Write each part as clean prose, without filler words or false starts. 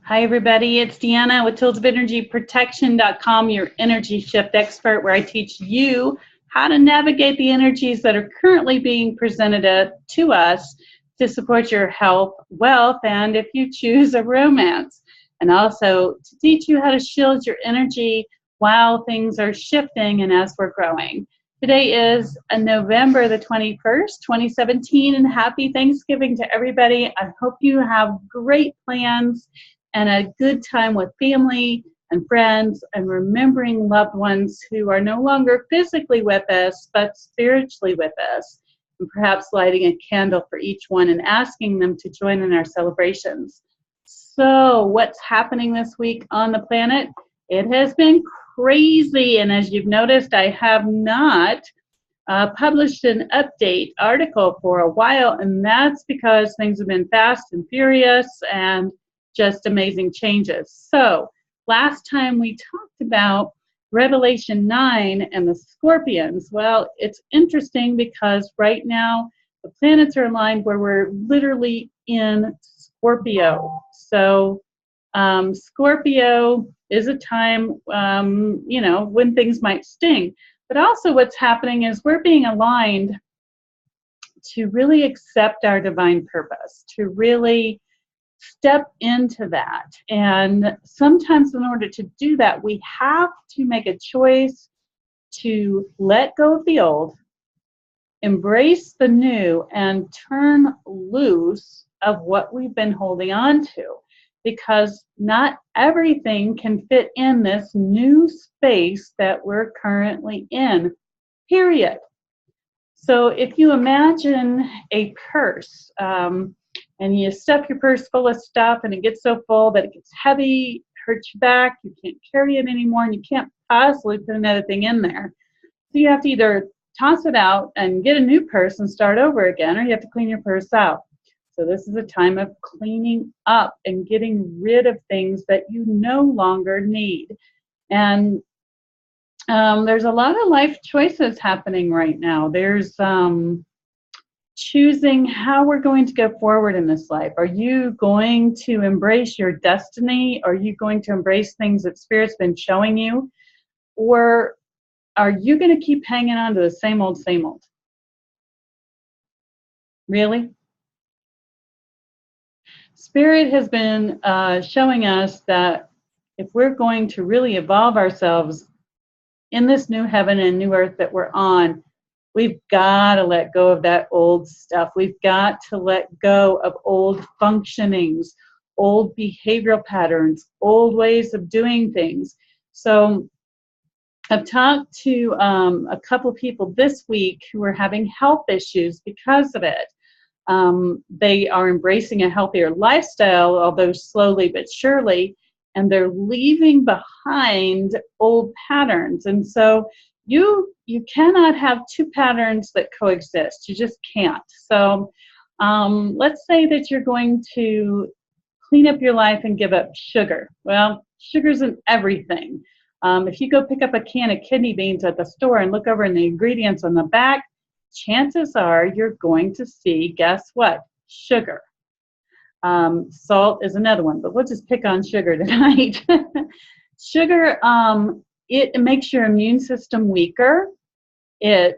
Hi, everybody. It's Deanna with toolsofernergyprotection.com, your energy shift expert, where I teach you how to navigate the energies that are currently being presented to us to support your health, wealth, and if you choose a romance. And also to teach you how to shield your energy while things are shifting and as we're growing. Today is November the 21st, 2017, and happy Thanksgiving to everybody. I hope you have great plans and a good time with family and friends and remembering loved ones who are no longer physically with us, but spiritually with us, and perhaps lighting a candle for each one and asking them to join in our celebrations. So what's happening this week on the planet? It has been crazy, and as you've noticed, I have not published an update article for a while, and that's because things have been fast and furious and just amazing changes. So last time we talked about Revelation 9 and the scorpions. Well, it's interesting because right now the planets are aligned where we're literally in Scorpio. So Scorpio is a time, when things might sting. But also what's happening is we're being aligned to really accept our divine purpose, to really step into that. And sometimes in order to do that, we have to make a choice to let go of the old, embrace the new, and turn loose of what we've been holding on to. Because not everything can fit in this new space that we're currently in, period. So if you imagine a purse, and you stuff your purse full of stuff and it gets so full that it gets heavy, hurts your back, you can't carry it anymore, and you can't possibly put another thing in there. So you have to either toss it out and get a new purse and start over again, or you have to clean your purse out. So this is a time of cleaning up and getting rid of things that you no longer need. And there's a lot of life choices happening right now. There's choosing how we're going to go forward in this life. Are you going to embrace your destiny? Are you going to embrace things that Spirit's been showing you? Or are you going to keep hanging on to the same old, same old? Really? Spirit has been showing us that if we're going to really evolve ourselves in this new heaven and new earth that we're on, we've got to let go of that old stuff. We've got to let go of old functionings, old behavioral patterns, old ways of doing things. So I've talked to a couple people this week who are having health issues because of it. They are embracing a healthier lifestyle, although slowly but surely, and they're leaving behind old patterns. And so you cannot have two patterns that coexist. You just can't. So let's say that you're going to clean up your life and give up sugar. Well, sugar's in everything. If you go pick up a can of kidney beans at the store and look over in the ingredients on the back, chances are you're going to see, guess what? Sugar. Salt is another one, but we'll just pick on sugar tonight. Sugar, it makes your immune system weaker. A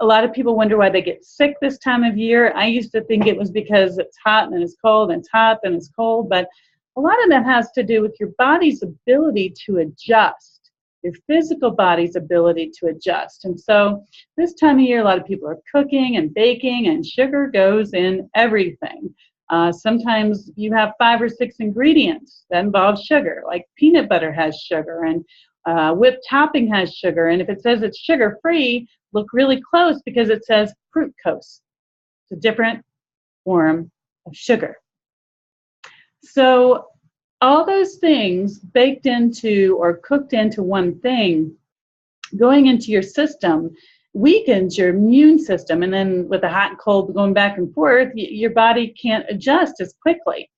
lot of people wonder why they get sick this time of year. I used to think it was because it's hot and it's cold, and it's hot and it's cold, but a lot of that has to do with your body's ability to adjust, your physical body's ability to adjust. And so this time of year, a lot of people are cooking and baking, and sugar goes in everything. Sometimes you have 5 or 6 ingredients that involve sugar, like peanut butter has sugar, and whipped topping has sugar. And if it says it's sugar-free, look really close because it says fructose. It's a different form of sugar. So all those things baked into or cooked into one thing, going into your system, weakens your immune system. And then with the hot and cold going back and forth, your body can't adjust as quickly.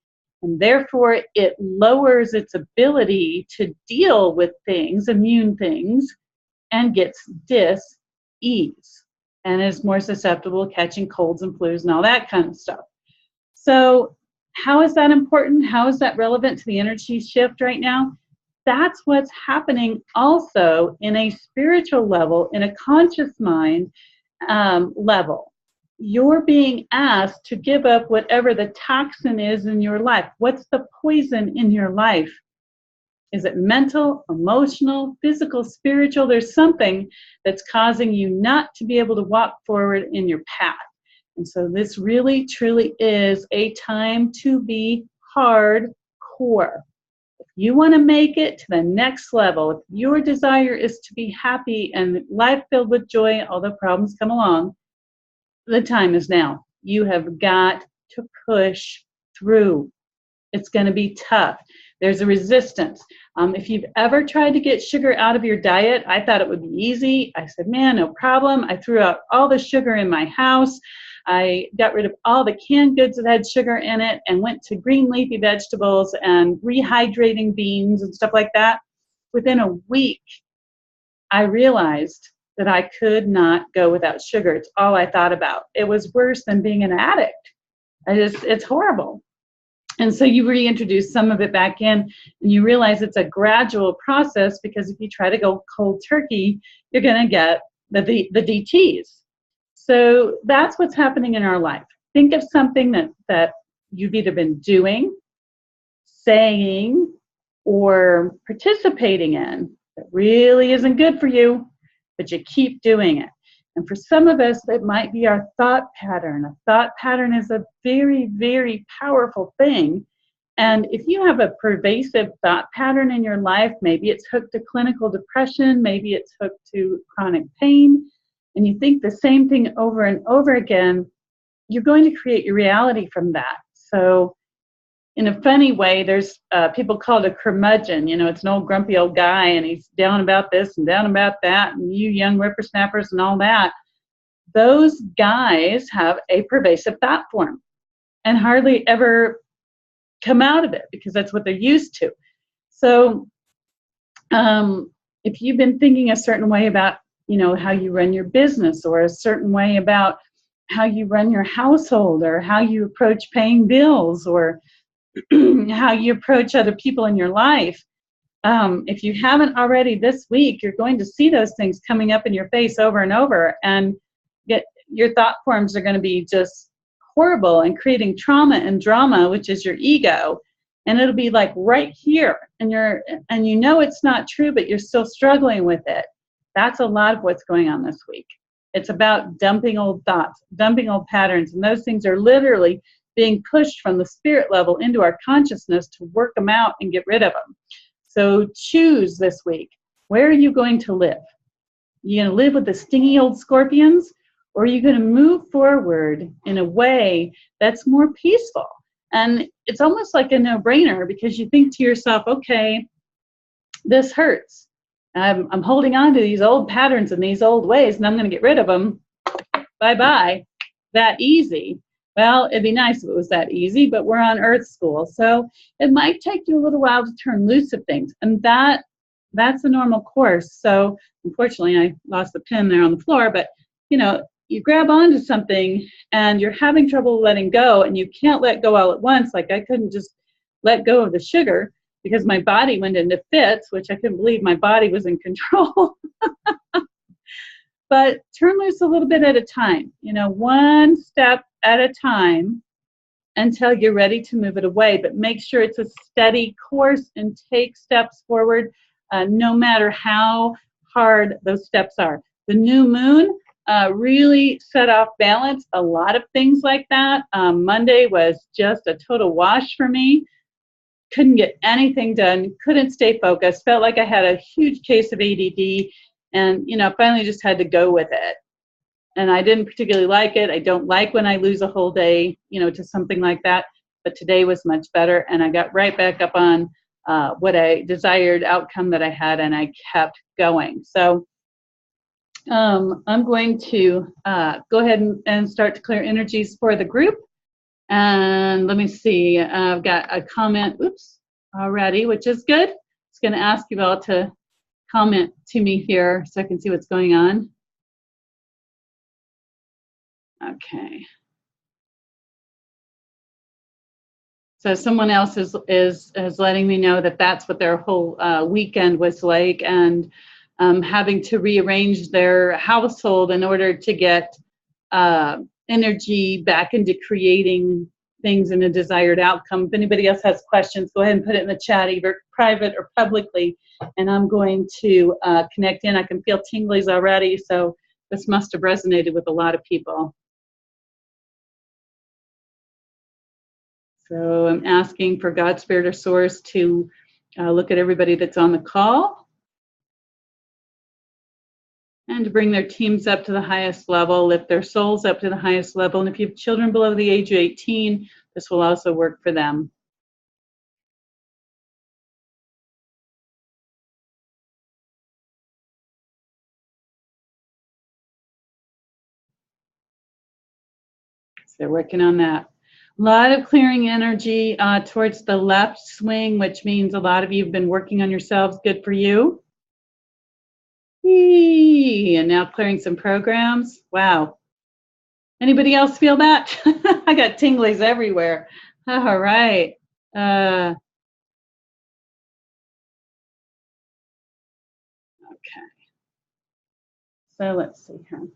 And therefore, it lowers its ability to deal with things, immune things, and gets dis-ease and is more susceptible to catching colds and flus and all that kind of stuff. So how is that important? How is that relevant to the energy shift right now? That's what's happening also in a spiritual level, in a conscious mind level. You're being asked to give up whatever the toxin is in your life. What's the poison in your life? Is it mental, emotional, physical, spiritual? There's something that's causing you not to be able to walk forward in your path. And so this really, truly is a time to be hardcore. If you want to make it to the next level, if your desire is to be happy and life filled with joy, although problems come along, the time is now. You have got to push through. It's going to be tough. There's a resistance. If you've ever tried to get sugar out of your diet, I thought it would be easy. I said, man, no problem. I threw out all the sugar in my house. I got rid of all the canned goods that had sugar in it and went to green leafy vegetables and rehydrating beans and stuff like that. Within a week, I realized that I could not go without sugar. It's all I thought about. It was worse than being an addict. It's horrible. And so you reintroduce some of it back in, and you realize it's a gradual process, because if you try to go cold turkey, you're going to get the DTs. So that's what's happening in our life. Think of something that you've either been doing, saying, or participating in that really isn't good for you, but you keep doing it. And for some of us, it might be our thought pattern. A thought pattern is a very, very powerful thing. And if you have a pervasive thought pattern in your life, maybe it's hooked to clinical depression, maybe it's hooked to chronic pain, and you think the same thing over and over again, you're going to create your reality from that. So in a funny way, there's people call it a curmudgeon. You know, it's an old grumpy old guy, and he's down about this and down about that, and you young whippersnappers and all that. Those guys have a pervasive thought form and hardly ever come out of it, because that's what they're used to. So if you've been thinking a certain way about, you know, how you run your business, or a certain way about how you run your household, or how you approach paying bills, or how you approach other people in your life. If you haven't already this week, you're going to see those things coming up in your face over and over, and your thought forms are going to be just horrible and creating trauma and drama, which is your ego. And it'll be like right here, and you know it's not true, but you're still struggling with it. That's a lot of what's going on this week. It's about dumping old thoughts, dumping old patterns, and those things are literally being pushed from the spirit level into our consciousness to work them out and get rid of them. So choose this week. Where are you going to live? You going to live with the stingy old scorpions, or are you going to move forward in a way that's more peaceful? And it's almost like a no-brainer, because you think to yourself, okay, this hurts. I'm holding on to these old patterns and these old ways, and I'm going to get rid of them. Bye-bye. That easy. Well, it'd be nice if it was that easy, but we're on Earth School, so it might take you a little while to turn loose of things, and that's a normal course. So unfortunately, I lost the pen there on the floor, but you know, you grab onto something and you're having trouble letting go, and you can't let go all at once. Like I couldn't just let go of the sugar because my body went into fits, which I couldn't believe my body was in control. But turn loose a little bit at a time, you know, one step at a time until you're ready to move it away. But make sure it's a steady course and take steps forward, no matter how hard those steps are. The new moon really set off balance a lot of things like that. Monday was just a total wash for me. Couldn't get anything done, couldn't stay focused, felt like I had a huge case of ADD, and, you know, finally just had to go with it. And I didn't particularly like it. I don't like when I lose a whole day, you know, to something like that. But today was much better, and I got right back up on what I desired outcome that I had, and I kept going. So I'm going to go ahead and start to clear energies for the group. And let me see, I've got a comment, already, which is good. It's going to ask you all to comment to me here so I can see what's going on. Okay. So someone else is letting me know that that's what their whole weekend was like, and having to rearrange their household in order to get energy back into creating things in a desired outcome. If anybody else has questions, go ahead and put it in the chat, either private or publicly, and I'm going to connect in. I can feel tinglies already, so this must have resonated with a lot of people. So I'm asking for God, Spirit, or Source to look at everybody that's on the call and to bring their teams up to the highest level, lift their souls up to the highest level. And if you have children below the age of 18, this will also work for them. So they're working on that. A lot of clearing energy towards the left swing, which means a lot of you have been working on yourselves. Good for you. And now clearing some programs. Wow. Anybody else feel that? I got tinglies everywhere. All right. Okay. So let's see here.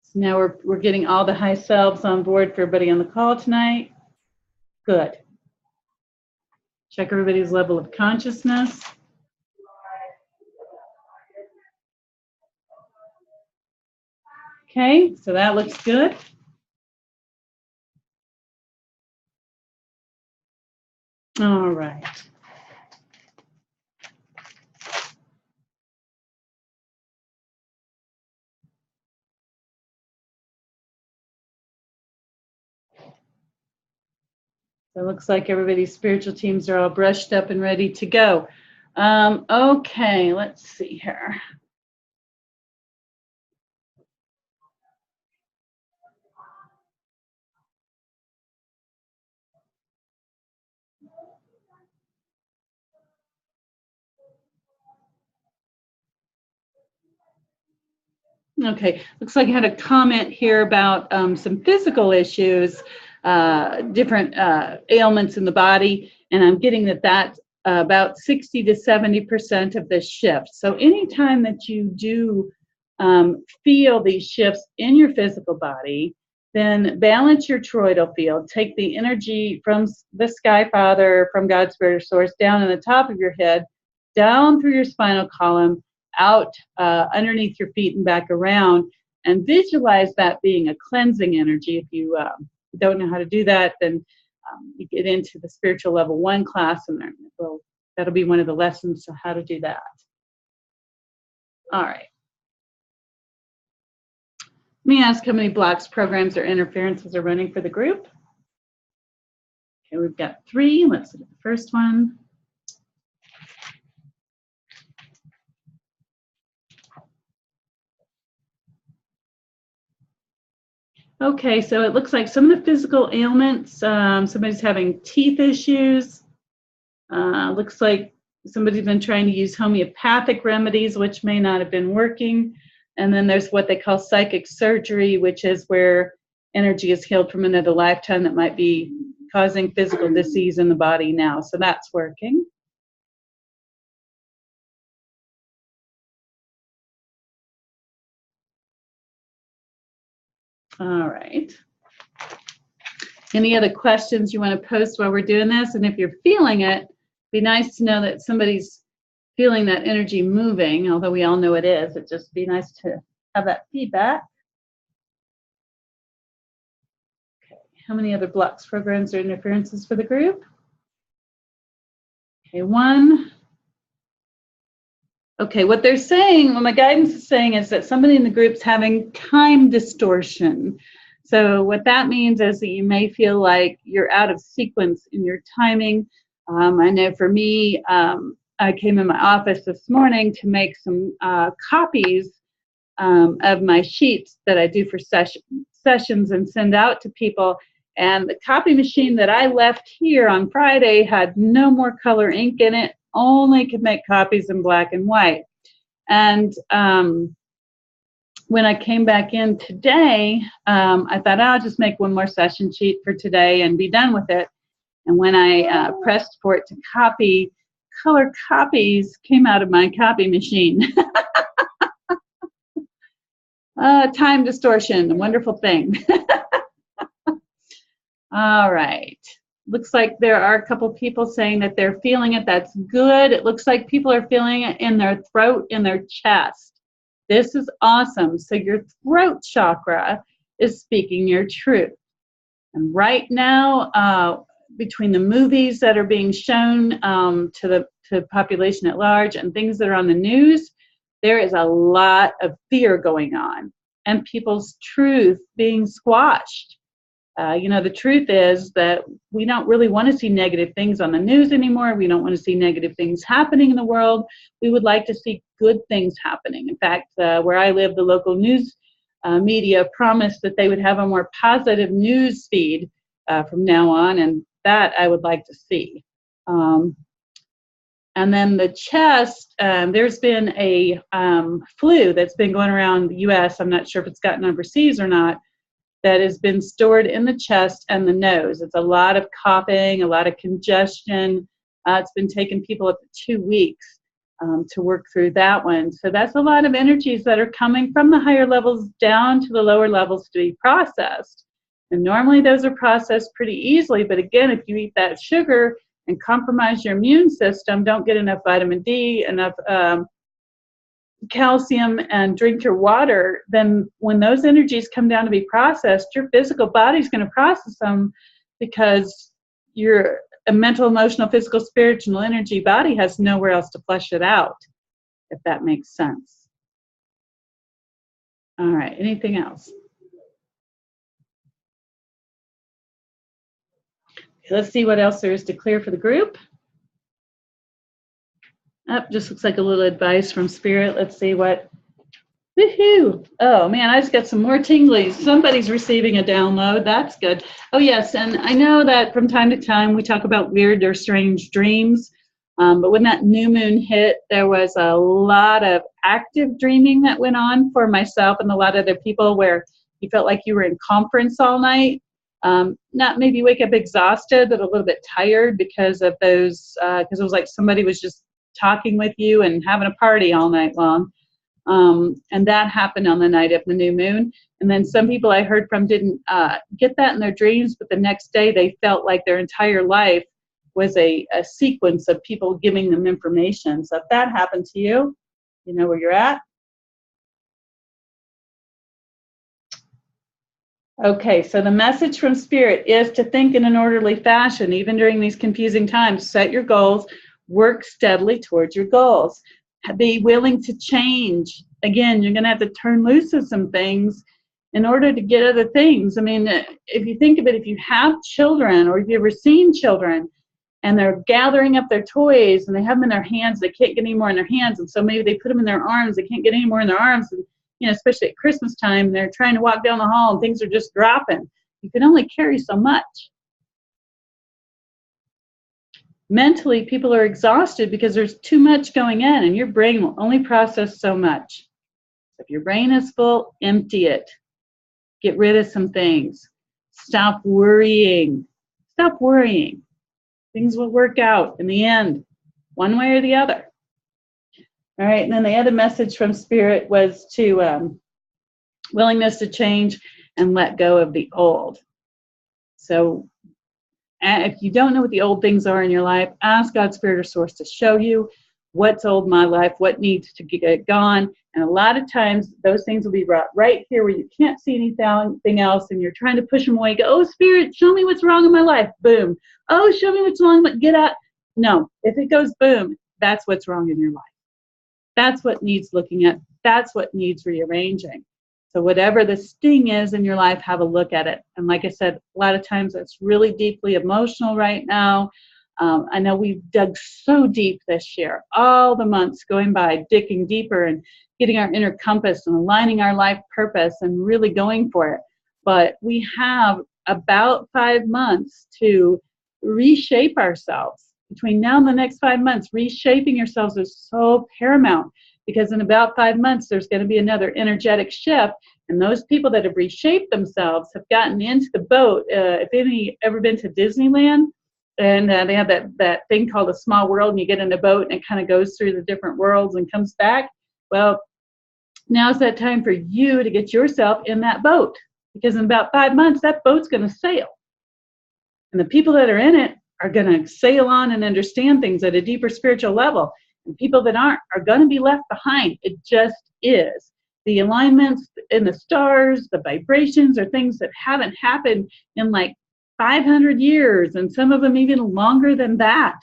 So now we're getting all the high selves on board for everybody on the call tonight. Good. Check everybody's level of consciousness. Okay, so that looks good. All right. So it looks like everybody's spiritual teams are all brushed up and ready to go. Okay, let's see here. Okay, looks like I had a comment here about some physical issues, different ailments in the body, and I'm getting that that's about 60 to 70% of this shift. So anytime that you do feel these shifts in your physical body, then balance your toroidal field. Take the energy from the Sky Father, from God's Spirit or Source, down in the top of your head, down through your spinal column, out underneath your feet and back around, and visualize that being a cleansing energy. If you don't know how to do that, then you get into the spiritual level 1 class, and that'll be one of the lessons on how to do that. All right. Let me ask how many blocks, programs, or interferences are running for the group. Okay, we've got 3. Let's look at the first one. Okay, so it looks like some of the physical ailments, somebody's having teeth issues. Looks like somebody's been trying to use homeopathic remedies, which may not have been working. And then there's what they call psychic surgery, which is where energy is healed from another lifetime that might be causing physical disease in the body now. So that's working. All right. Any other questions you want to post while we're doing this? And if you're feeling it, it'd be nice to know that somebody's feeling that energy moving, although we all know it is. It'd just be nice to have that feedback. Okay. How many other blocks, programs, or interferences for the group? Okay, 1. Okay, what they're saying, what my guidance is saying, is that somebody in the group's having time distortion. So what that means is that you may feel like you're out of sequence in your timing. I know for me, I came in my office this morning to make some copies of my sheets that I do for sessions and send out to people. And the copy machine that I left here on Friday had no more color ink in it, only could make copies in black and white. And when I came back in today, I thought, I'll just make one more session sheet for today and be done with it. And when I pressed for it to copy, color copies came out of my copy machine. Time distortion, a wonderful thing. All right. Looks like there are a couple people saying that they're feeling it. That's good. It looks like people are feeling it in their throat, in their chest. This is awesome. So your throat chakra is speaking your truth. And right now, between the movies that are being shown to the population at large and things that are on the news, there is a lot of fear going on and people's truth being squashed. The truth is that we don't really want to see negative things on the news anymore. We don't want to see negative things happening in the world. We would like to see good things happening. In fact, where I live, the local news media promised that they would have a more positive news feed from now on, and that I would like to see. And then the chest, there's been a flu that's been going around the U.S. I'm not sure if it's gotten overseas or not, that has been stored in the chest and the nose. It's a lot of coughing, a lot of congestion. It's been taking people up to 2 weeks to work through that one. So that's a lot of energies that are coming from the higher levels down to the lower levels to be processed. And normally those are processed pretty easily, but again, if you eat that sugar and compromise your immune system, don't get enough vitamin D, enough calcium, and drink your water, then when those energies come down to be processed, your physical body's going to process them because your mental, emotional, physical, spiritual energy body has nowhere else to flush it out, if that makes sense. All right, anything else? Okay, let's see what else there is to clear for the group. Just looks like a little advice from Spirit. Let's see what. Woohoo! Oh man, I just got some more tinglies. Somebody's receiving a download. That's good. Oh yes, and I know that from time to time we talk about weird or strange dreams. But when that new moon hit, there was a lot of active dreaming that went on for myself and a lot of other people where you felt like you were in conference all night. Not maybe wake up exhausted, but a little bit tired because of those, because it was like somebody was just talking with you and having a party all night long. And that happened on the night of the new moon. And then some people I heard from didn't get that in their dreams, but the next day they felt like their entire life was a sequence of people giving them information. So if that happened to you, you know where you're at. Okay, so the message from Spirit is to think in an orderly fashion, even during these confusing times. Set your goals, work steadily towards your goals. Be willing to change. Again, you're going to have to turn loose of some things in order to get other things. I mean, if you think of it, if you have children or if you've ever seen children and they're gathering up their toys and they have them in their hands, they can't get any more in their hands, and so maybe they put them in their arms, they can't get any more in their arms, and especially at Christmas time, they're trying to walk down the hall and things are just dropping. You can only carry so much. Mentally, people are exhausted because there's too much going in, and your brain will only process so much. If your brain is full, empty it. Get rid of some things. Stop worrying. Stop worrying. Things will work out in the end, one way or the other. All right, and then the other message from Spirit was to willingness to change and let go of the old. So if you don't know what the old things are in your life, ask God, Spirit, or Source to show you what's old in my life, what needs to get gone. And a lot of times, those things will be brought right here where you can't see anything else, and you're trying to push them away. Go, oh, Spirit, show me what's wrong in my life. Boom. Oh, show me what's wrong. Get out. No, if it goes boom, that's what's wrong in your life. That's what needs looking at. That's what needs rearranging. So whatever the sting is in your life, have a look at it. And like I said, a lot of times it's really deeply emotional right now. I know we've dug so deep this year, all the months going by, digging deeper and getting our inner compass and aligning our life purpose and really going for it. But we have about 5 months to reshape ourselves. Between now and the next 5 months, reshaping yourselves is so paramount, because in about 5 months, there's going to be another energetic shift. And those people that have reshaped themselves have gotten into the boat. If any ever been to Disneyland, and they have that thing called a small world, and you get in a boat and it kind of goes through the different worlds and comes back. Well, now's that time for you to get yourself in that boat, because in about 5 months, that boat's going to sail. And the people that are in it are going to sail on and understand things at a deeper spiritual level. And people that aren't are going to be left behind. It just is. The alignments in the stars, the vibrations are things that haven't happened in like 500 years, and some of them even longer than that.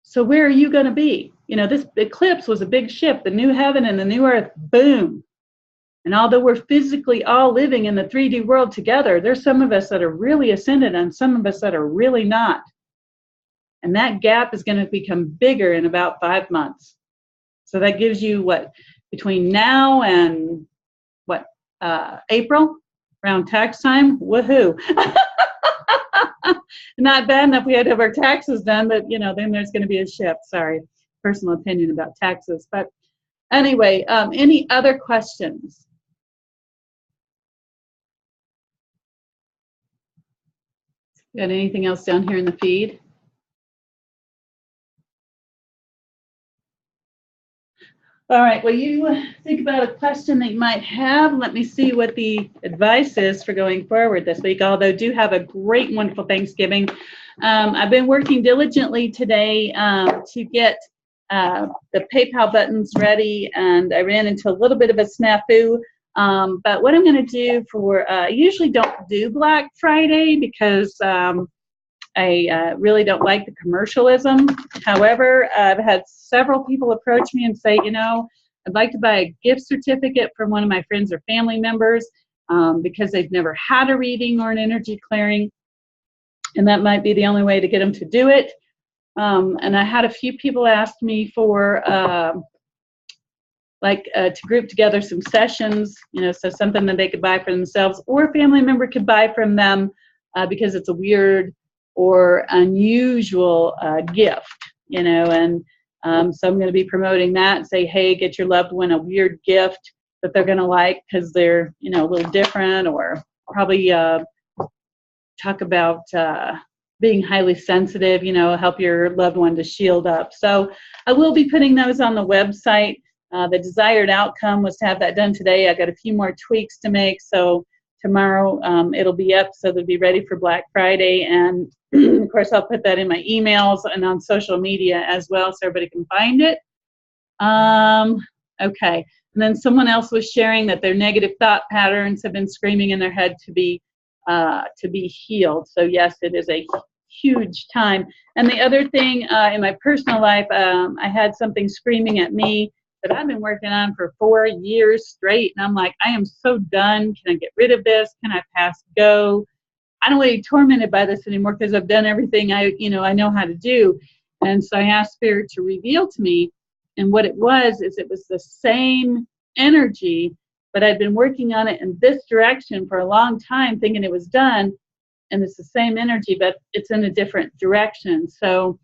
So where are you going to be? You know, this eclipse was a big shift, the new heaven and the new earth, boom. And although we're physically all living in the 3D world together, there's some of us that are really ascended and some of us that are really not. And that gap is going to become bigger in about 5 months. So that gives you what, between now and what, April, around tax time? Woohoo. Not bad enough we had to have our taxes done, but you know, then there's going to be a shift. Sorry, personal opinion about taxes. But anyway, any other questions? Got anything else down here in the feed? All right, well, you think about a question that you might have. Let me see what the advice is for going forward this week, although do have a great, wonderful Thanksgiving. I've been working diligently today to get the PayPal buttons ready, and I ran into a little bit of a snafu. But what I'm going to do for, I usually don't do Black Friday because I really don't like the commercialism. However, I've had several people approach me and say, you know, I'd like to buy a gift certificate from one of my friends or family members because they've never had a reading or an energy clearing. And that might be the only way to get them to do it. And I had a few people ask me for to group together some sessions, you know, so something that they could buy for themselves or a family member could buy from them because it's a weird or unusual gift, you know, and so I'm going to be promoting that and say, hey, get your loved one a weird gift that they're going to like because they're, you know, a little different, or probably talk about being highly sensitive, you know, help your loved one to shield up. So I will be putting those on the website. The desired outcome was to have that done today. I got a few more tweaks to make, so tomorrow it'll be up, so they'll be ready for Black Friday. And of course, I'll put that in my emails and on social media as well, so everybody can find it. Okay. And then someone else was sharing that their negative thought patterns have been screaming in their head to be healed. So yes, it is a huge time. And the other thing in my personal life, I had something screaming at me that I've been working on for 4 years straight. And I'm like, I am so done. Can I get rid of this? Can I pass go? I don't want to be tormented by this anymore because I've done everything I know how to do. And so I asked Spirit to reveal to me. And what it was the same energy, but I'd been working on it in this direction for a long time, thinking it was done. And it's the same energy, but it's in a different direction. So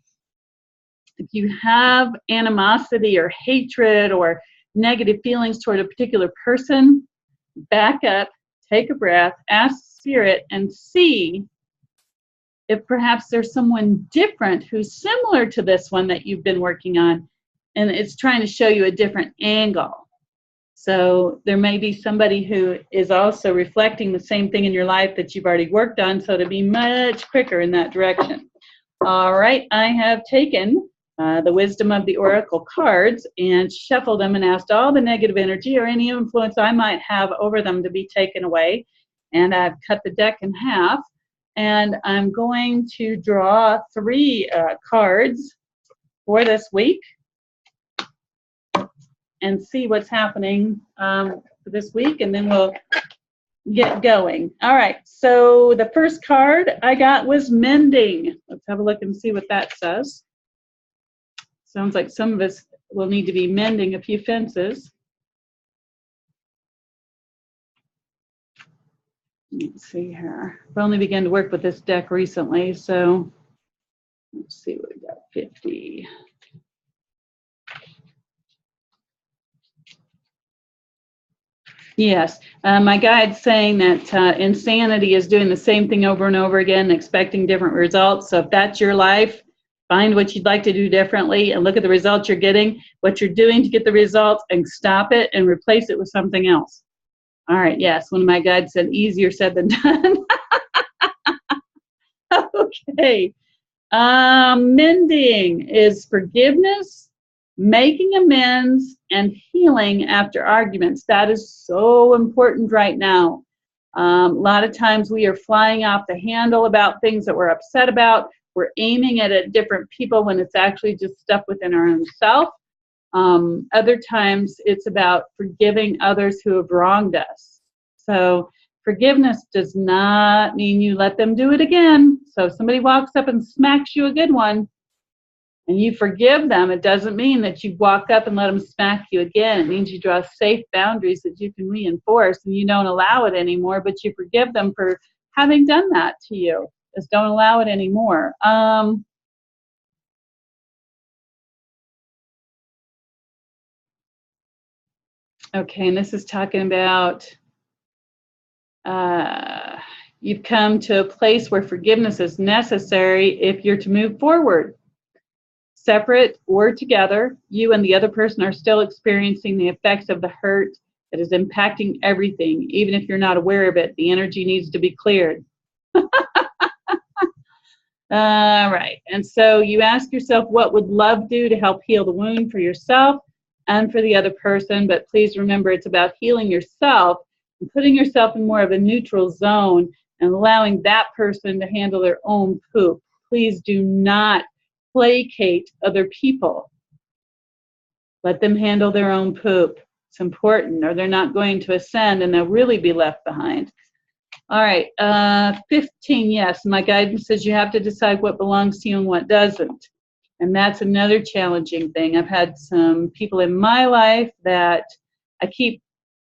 if you have animosity or hatred or negative feelings toward a particular person, back up, take a breath, ask Spirit, and see if perhaps there's someone different who's similar to this one that you've been working on, and it's trying to show you a different angle. So there may be somebody who is also reflecting the same thing in your life that you've already worked on, so to be much quicker in that direction. All right, I have taken the wisdom of the oracle cards and shuffled them and asked all the negative energy or any influence I might have over them to be taken away. And I've cut the deck in half, and I'm going to draw 3 cards for this week and see what's happening for this week, and then we'll get going. All right, so the first card I got was mending. Let's have a look and see what that says. Sounds like some of us will need to be mending a few fences. Let's see here. I've only begun to work with this deck recently, so let's see what we got. 50. Yes. My guide's saying that insanity is doing the same thing over and over again, expecting different results. So if that's your life, find what you'd like to do differently and look at the results you're getting, what you're doing to get the results, and stop it and replace it with something else. All right. Yes. One of my guides said easier said than done. Okay. Mending is forgiveness, making amends, and healing after arguments. That is so important right now. A lot of times we are flying off the handle about things that we're upset about. We're aiming it at different people when it's actually just stuff within our own self. Other times it's about forgiving others who have wronged us. So forgiveness does not mean you let them do it again. So if somebody walks up and smacks you a good one and you forgive them, it doesn't mean that you walk up and let them smack you again. It means you draw safe boundaries that you can reinforce and you don't allow it anymore, but you forgive them for having done that to you. Just don't allow it anymore. Okay, and this is talking about you've come to a place where forgiveness is necessary if you're to move forward. Separate or together, you and the other person are still experiencing the effects of the hurt that is impacting everything. Even if you're not aware of it, the energy needs to be cleared. All right. And so you ask yourself, what would love do to help heal the wound for yourself and for the other person? But please remember, it's about healing yourself and putting yourself in more of a neutral zone and allowing that person to handle their own poop. Please do not placate other people. Let them handle their own poop. It's important, or they're not going to ascend and they'll really be left behind. All right, 15, yes, my guidance says you have to decide what belongs to you and what doesn't. And that's another challenging thing. I've had some people in my life that I keep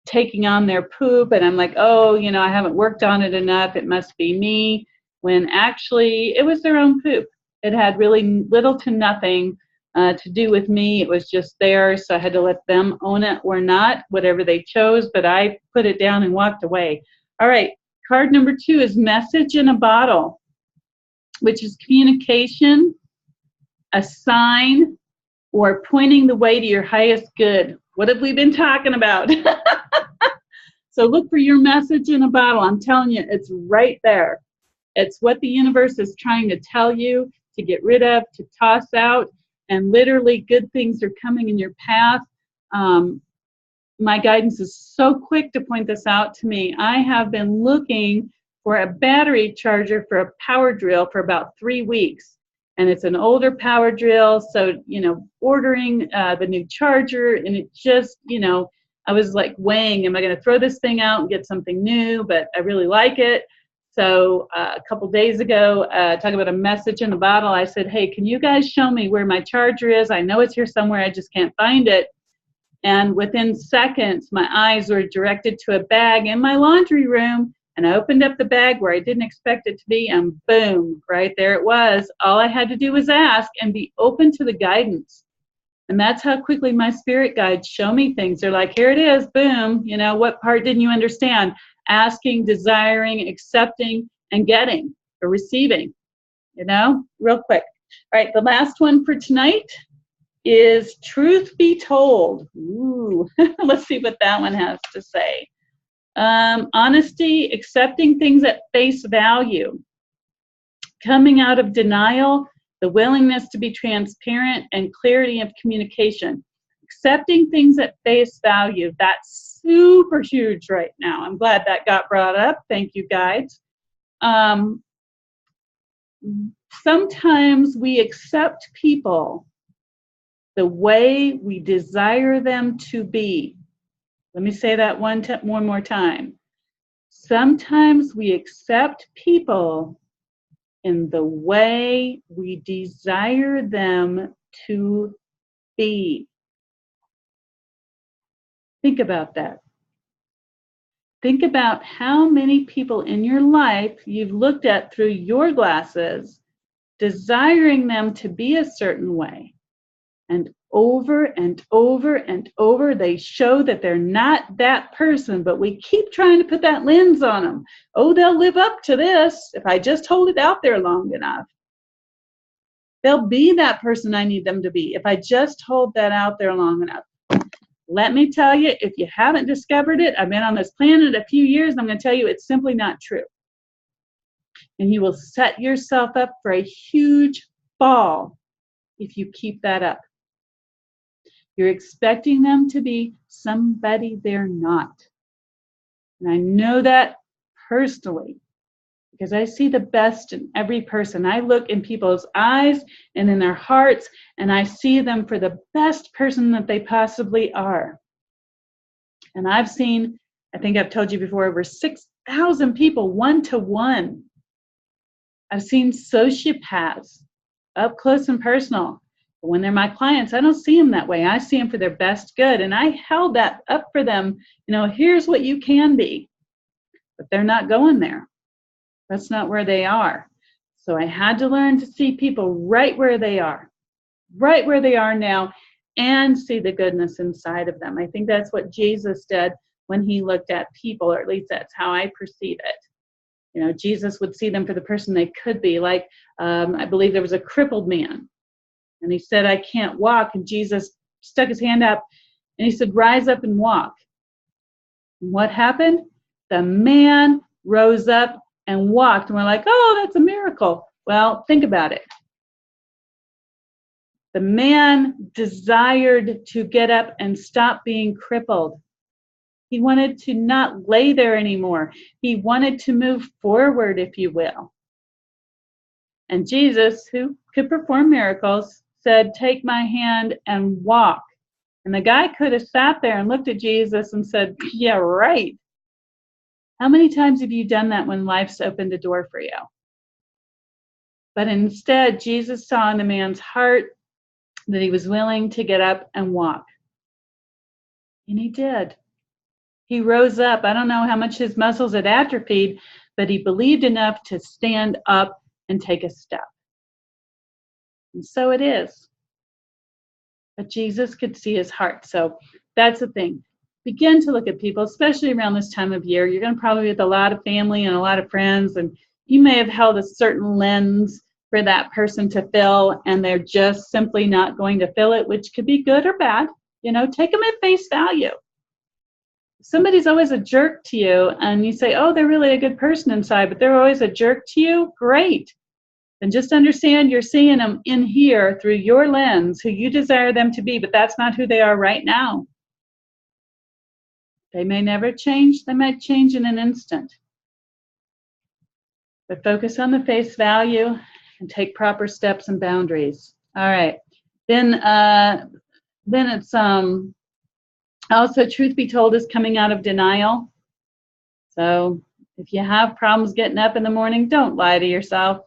taking on their poop, and I'm like, oh, you know, I haven't worked on it enough. It must be me, when actually it was their own poop. It had really little to nothing to do with me. It was just theirs, so I had to let them own it or not, whatever they chose, but I put it down and walked away. All right. Card number 2 is message in a bottle, which is communication, a sign, or pointing the way to your highest good. What have we been talking about? So look for your message in a bottle. I'm telling you, it's right there. It's what the universe is trying to tell you to get rid of, to toss out, and literally good things are coming in your path. My guidance is so quick to point this out to me. I have been looking for a battery charger for a power drill for about 3 weeks. And it's an older power drill. So, you know, ordering the new charger, and it just, you know, I was like weighing, am I going to throw this thing out and get something new? But I really like it. So a couple days ago, talking about a message in a bottle, I said, hey, can you guys show me where my charger is? I know it's here somewhere. I just can't find it. And within seconds, my eyes were directed to a bag in my laundry room, and I opened up the bag where I didn't expect it to be, and boom, right there it was. All I had to do was ask and be open to the guidance. And that's how quickly my spirit guides show me things. They're like, here it is, boom. You know, what part didn't you understand? Asking, desiring, accepting, and getting or receiving, you know, real quick. All right, the last one for tonight is truth be told. Ooh, let's see what that one has to say. Honesty, accepting things at face value, coming out of denial, the willingness to be transparent, and clarity of communication. Accepting things at face value, that's super huge right now. I'm glad that got brought up. Thank you, guides. Sometimes we accept people the way we desire them to be. Let me say that one more time. Sometimes we accept people in the way we desire them to be. Think about that. Think about how many people in your life you've looked at through your glasses, desiring them to be a certain way. And over and over and over. They show that they're not that person, but we keep trying to put that lens on them. Oh, they'll live up to this if I just hold it out there long enough. They'll be that person I need them to be if I just hold that out there long enough. Let me tell you, if you haven't discovered it, I've been on this planet a few years, and I'm going to tell you it's simply not true. And you will set yourself up for a huge fall if you keep that up. You're expecting them to be somebody they're not. And I know that personally because I see the best in every person. I look in people's eyes and in their hearts, and I see them for the best person that they possibly are. And I've seen, I think I've told you before, over 6,000 people one-to-one. I've seen sociopaths up close and personal. But when they're my clients, I don't see them that way. I see them for their best good. And I held that up for them. Here's what you can be. But they're not going there. That's not where they are. So I had to learn to see people right where they are now, and see the goodness inside of them. I think that's what Jesus did when he looked at people, or at least that's how I perceive it. Jesus would see them for the person they could be. Like, I believe there was a crippled man, and he said, I can't walk. And Jesus stuck his hand up, and he said, rise up and walk. And what happened? The man rose up and walked. And we're like, oh, that's a miracle. Well, think about it. The man desired to get up and stop being crippled. He wanted to not lay there anymore. He wanted to move forward, if you will. And Jesus, who could perform miracles, said, take my hand and walk. And the guy could have sat there and looked at Jesus and said, yeah, right. How many times have you done that when life's opened a door for you? But instead, Jesus saw in the man's heart that he was willing to get up and walk. And he did. He rose up. I don't know how much his muscles had atrophied, but he believed enough to stand up and take a step. And so it is. But Jesus could see his heart. So that's the thing. Begin to look at people, especially around this time of year. You're going to probably be with a lot of family and a lot of friends, and you may have held a certain lens for that person to fill, and they're just simply not going to fill it, which could be good or bad. Take them at face value. If somebody's always a jerk to you, and you say, oh, they're really a good person inside, but they're always a jerk to you, great. And just understand you're seeing them in here through your lens, who you desire them to be, but that's not who they are right now. They may never change. They might change in an instant. But focus on the face value and take proper steps and boundaries. All right. Then it's also, truth be told, is coming out of denial. So if you have problems getting up in the morning, don't lie to yourself.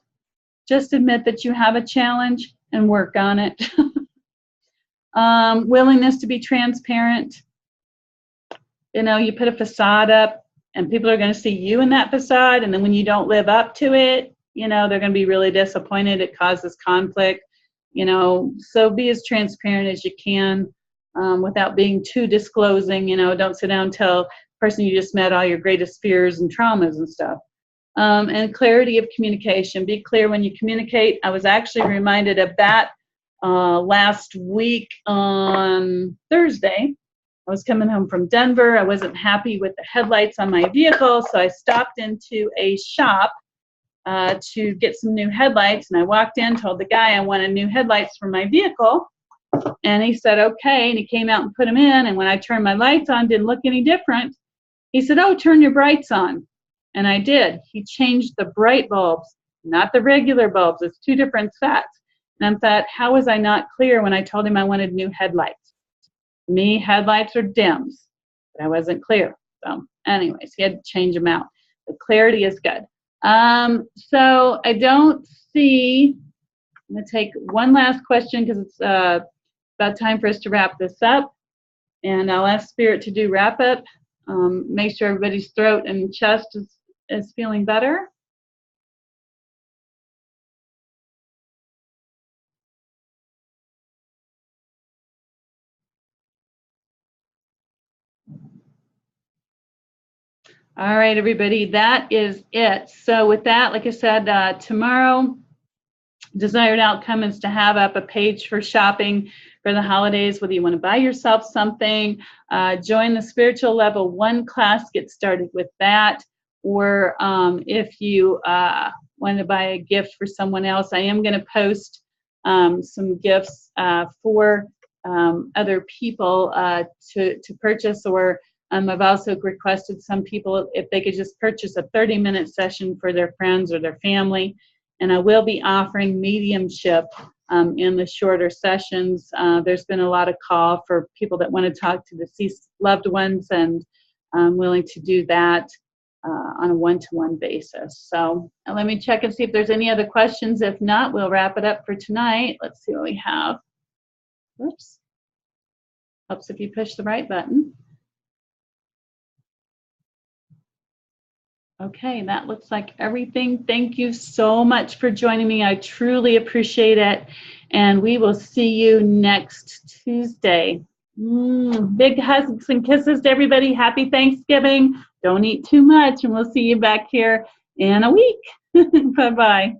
Just admit that you have a challenge and work on it. Willingness to be transparent. You put a facade up, and people are going to see you in that facade, and then when you don't live up to it, they're going to be really disappointed. It causes conflict. So be as transparent as you can without being too disclosing. Don't sit down and tell the person you just met all your greatest fears and traumas and stuff. And clarity of communication. Be clear when you communicate. I was actually reminded of that last week on Thursday. I was coming home from Denver. I wasn't happy with the headlights on my vehicle, so I stopped into a shop to get some new headlights. And I walked in, told the guy I wanted new headlights for my vehicle. And he said, okay. And he came out and put them in. And when I turned my lights on, didn't look any different. He said, oh, turn your brights on. And I did. He changed the bright bulbs, not the regular bulbs. It's two different sets. And I thought, how was I not clear when I told him I wanted new headlights? Me, headlights are dims, but I wasn't clear. So anyways, he had to change them out. The clarity is good. So I don't see, I'm going to take one last question because it's about time for us to wrap this up. And I'll ask Spirit to do wrap up. Make sure everybody's throat and chest is feeling better. All right, everybody, that is it. So with that, like I said, tomorrow, desired outcome is to have up a page for shopping for the holidays, whether you want to buy yourself something, join the spiritual level 1 class, get started with that, or if you want to buy a gift for someone else, I am going to post some gifts for other people to purchase, or I've also requested some people if they could just purchase a 30-minute session for their friends or their family. And I will be offering mediumship in the shorter sessions. There's been a lot of call for people that want to talk to deceased loved ones, and I'm willing to do that on a one-to-one basis. So let me check and see if there's any other questions. If not, we'll wrap it up for tonight. Let's see what we have. Oops. Helps if you push the right button. Okay, that looks like everything. Thank you so much for joining me. I truly appreciate it. And we will see you next Tuesday. Big hugs and kisses to everybody. Happy Thanksgiving. Don't eat too much, and we'll see you back here in a week. Bye-bye.